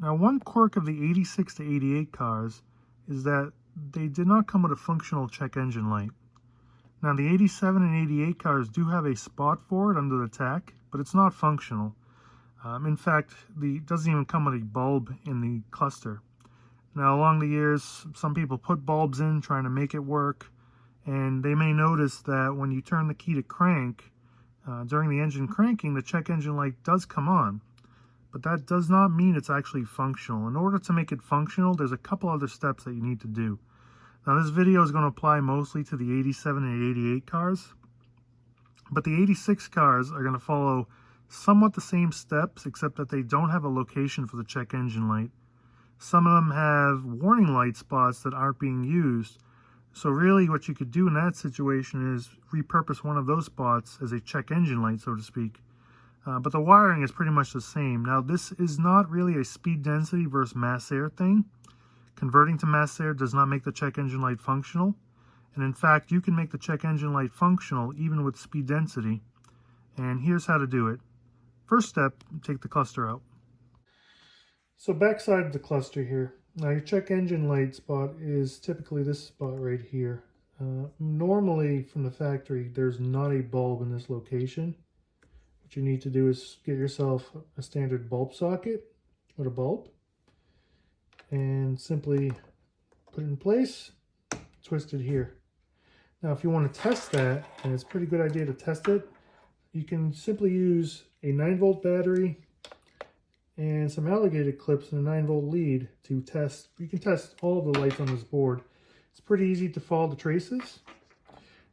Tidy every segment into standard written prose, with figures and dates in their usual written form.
Now, one quirk of the 86 to 88 cars is that they did not come with a functional check engine light. Now, the 87 and 88 cars do have a spot for it under the tach, but it's not functional. In fact, it doesn't even come with a bulb in the cluster. Now, along the years, some people put bulbs in trying to make it work, and they may notice that when you turn the key to crank, during the engine cranking, the check engine light does come on. But that does not mean it's actually functional. In order to make it functional, there's a couple other steps that you need to do. Now, this video is going to apply mostly to the 87 and 88 cars, but the 86 cars are going to follow somewhat the same steps, except that they don't have a location for the check engine light. Some of them have warning light spots that aren't being used. So really what you could do in that situation is repurpose one of those spots as a check engine light, so to speak. But the wiring is pretty much the same. Now, this is not really a speed density versus mass air thing. Converting to mass air does not make the check engine light functional. And in fact, you can make the check engine light functional even with speed density. And here's how to do it. First step, take the cluster out. So backside of the cluster here. Now, your check engine light spot is typically this spot right here. Normally from the factory, there's not a bulb in this location. What you need to do is get yourself a standard bulb socket with a bulb and simply put it in place, twist it here. Now, if you want to test that, and it's a pretty good idea to test it, you can simply use a 9-volt battery and some alligator clips and a 9-volt lead to test. You can test all of the lights on this board. It's pretty easy to follow the traces.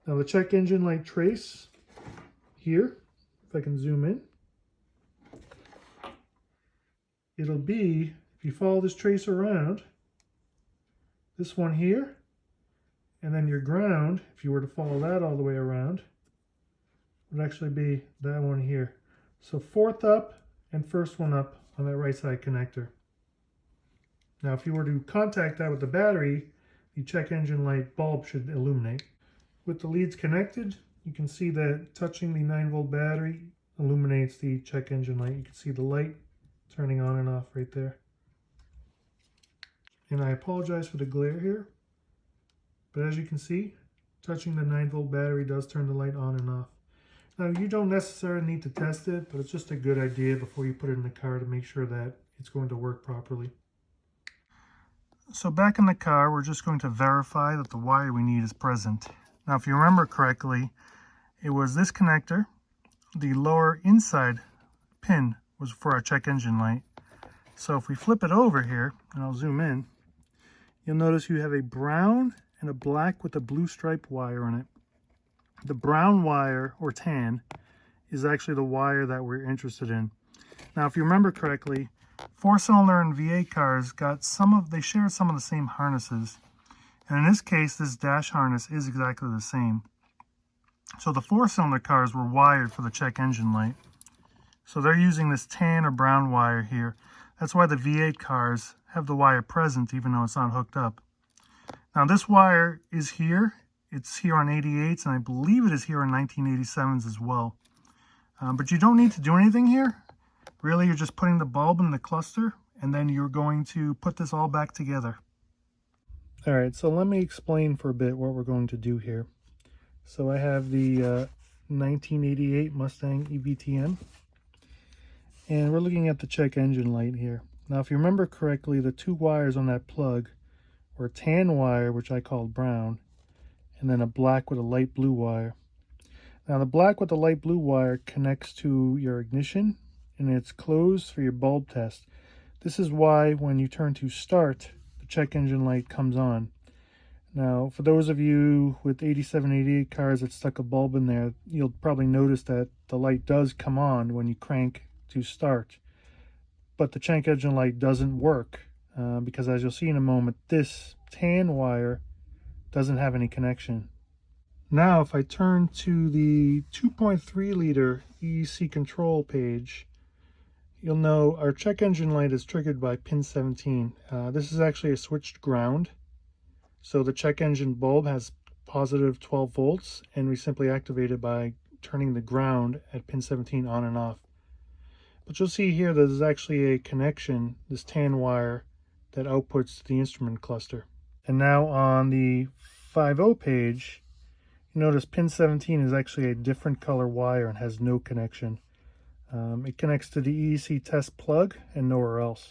Now, the check engine light trace here, if I can zoom in, it'll be, if you follow this trace around, this one here, and then your ground, if you were to follow that all the way around, would actually be that one here. So fourth up and first one up on that right side connector. Now, if you were to contact that with the battery, the check engine light bulb should illuminate. With the leads connected, you can see that touching the 9-volt battery illuminates the check engine light. You can see the light turning on and off right there. And I apologize for the glare here, but as you can see, touching the 9-volt battery does turn the light on and off. Now, you don't necessarily need to test it, but it's just a good idea before you put it in the car to make sure that it's going to work properly. So back in the car, we're just going to verify that the wire we need is present. Now, if you remember correctly, it was this connector. The lower inside pin was for our check engine light. So if we flip it over here, and I'll zoom in, you'll notice you have a brown and a black with a blue stripe wire on it. The brown wire, or tan, is actually the wire that we're interested in. Now, if you remember correctly, 4-cylinder and V8 cars they share some of the same harnesses. And in this case, this dash harness is exactly the same. So the 4-cylinder cars were wired for the check engine light. So they're using this tan or brown wire here. That's why the V8 cars have the wire present, even though it's not hooked up. Now, this wire is here. It's here on 88s, and I believe it is here on 1987s as well. But you don't need to do anything here. Really, you're just putting the bulb in the cluster, and then you're going to put this all back together. All right, so let me explain for a bit what we're going to do here. So I have the 1988 Mustang EVTM, and we're looking at the check engine light here. Now, if you remember correctly, the two wires on that plug were a tan wire, which I called brown, and then a black with a light blue wire. Now, the black with the light blue wire connects to your ignition, and it's closed for your bulb test. This is why when you turn to start, the check engine light comes on. Now, for those of you with 87, 88 cars that stuck a bulb in there, you'll probably notice that the light does come on when you crank to start. But the check engine light doesn't work because, as you'll see in a moment, this tan wire doesn't have any connection. Now, if I turn to the 2.3 liter EEC control page, you'll know our check engine light is triggered by pin 17. This is actually a switched ground. So the check engine bulb has positive 12 volts, and we simply activate it by turning the ground at pin 17 on and off. But you'll see here that there's actually a connection, this tan wire, that outputs to the instrument cluster. And now on the 5.0 page, you notice pin 17 is actually a different color wire and has no connection. It connects to the EEC test plug and nowhere else.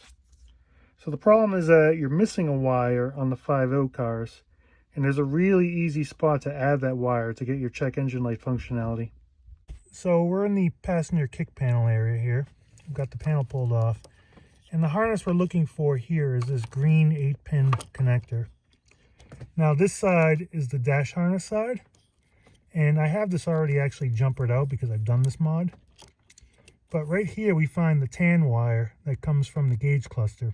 So the problem is that you're missing a wire on the 5.0 cars, and there's a really easy spot to add that wire to get your check engine light functionality. So we're in the passenger kick panel area here. We've got the panel pulled off. And the harness we're looking for here is this green 8-pin connector. Now this side is the dash harness side. And I have this already actually jumpered out because I've done this mod. But right here we find the tan wire that comes from the gauge cluster.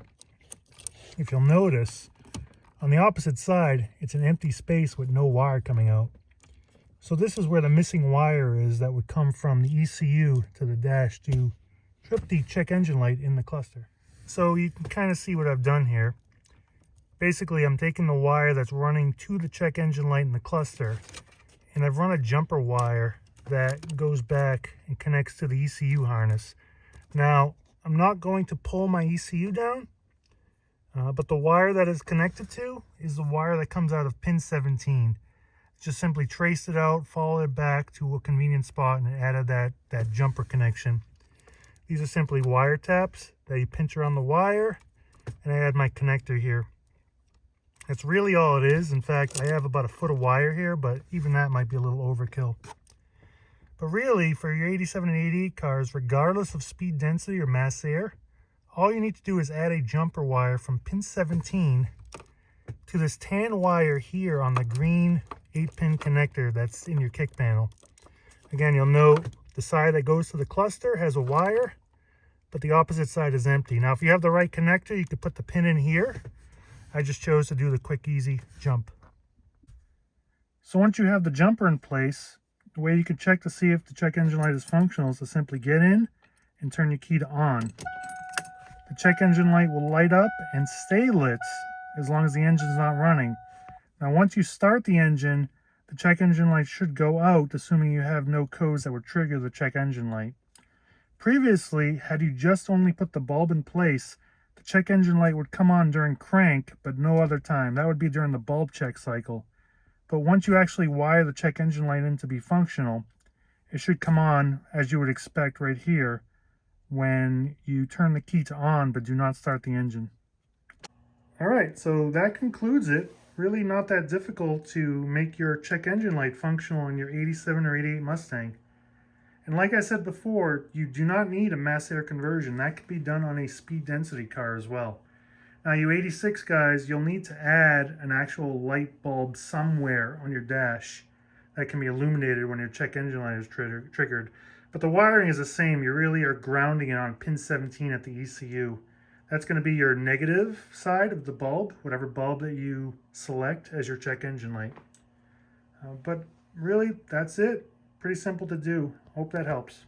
If you'll notice, on the opposite side, it's an empty space with no wire coming out. So this is where the missing wire is that would come from the ECU to the dash to trip the check engine light in the cluster. So you can kind of see what I've done here. Basically, I'm taking the wire that's running to the check engine light in the cluster, and I've run a jumper wire that goes back and connects to the ECU harness. Now, I'm not going to pull my ECU down, but the wire that is connected to is the wire that comes out of pin 17. Just simply traced it out, followed it back to a convenient spot, and added that jumper connection. These are simply wire taps that you pinch around the wire, and I add my connector here. That's really all it is. In fact, I have about a foot of wire here, but even that might be a little overkill. But really, for your 87 and 88 cars, regardless of speed density or mass air, all you need to do is add a jumper wire from pin 17 to this tan wire here on the green 8-pin connector that's in your kick panel. Again, you'll note the side that goes to the cluster has a wire, but the opposite side is empty. Now, if you have the right connector, you could put the pin in here. I just chose to do the quick, easy jump. So once you have the jumper in place, the way you can check to see if the check engine light is functional is to simply get in and turn your key to on. The check engine light will light up and stay lit as long as the engine's not running. Now, once you start the engine, the check engine light should go out, assuming you have no codes that would trigger the check engine light. Previously, had you just only put the bulb in place, the check engine light would come on during crank, but no other time. That would be during the bulb check cycle. But once you actually wire the check engine light in to be functional, it should come on, as you would expect right here, when you turn the key to on but do not start the engine. Alright, so that concludes it. Really not that difficult to make your check engine light functional in your 87 or 88 Mustang. And like I said before, you do not need a mass air conversion. That can be done on a speed density car as well. Now, you 86 guys, you'll need to add an actual light bulb somewhere on your dash that can be illuminated when your check engine light is triggered. But the wiring is the same. You really are grounding it on pin 17 at the ECU. That's going to be your negative side of the bulb, whatever bulb that you select as your check engine light. But really, that's it. Pretty simple to do. Hope that helps.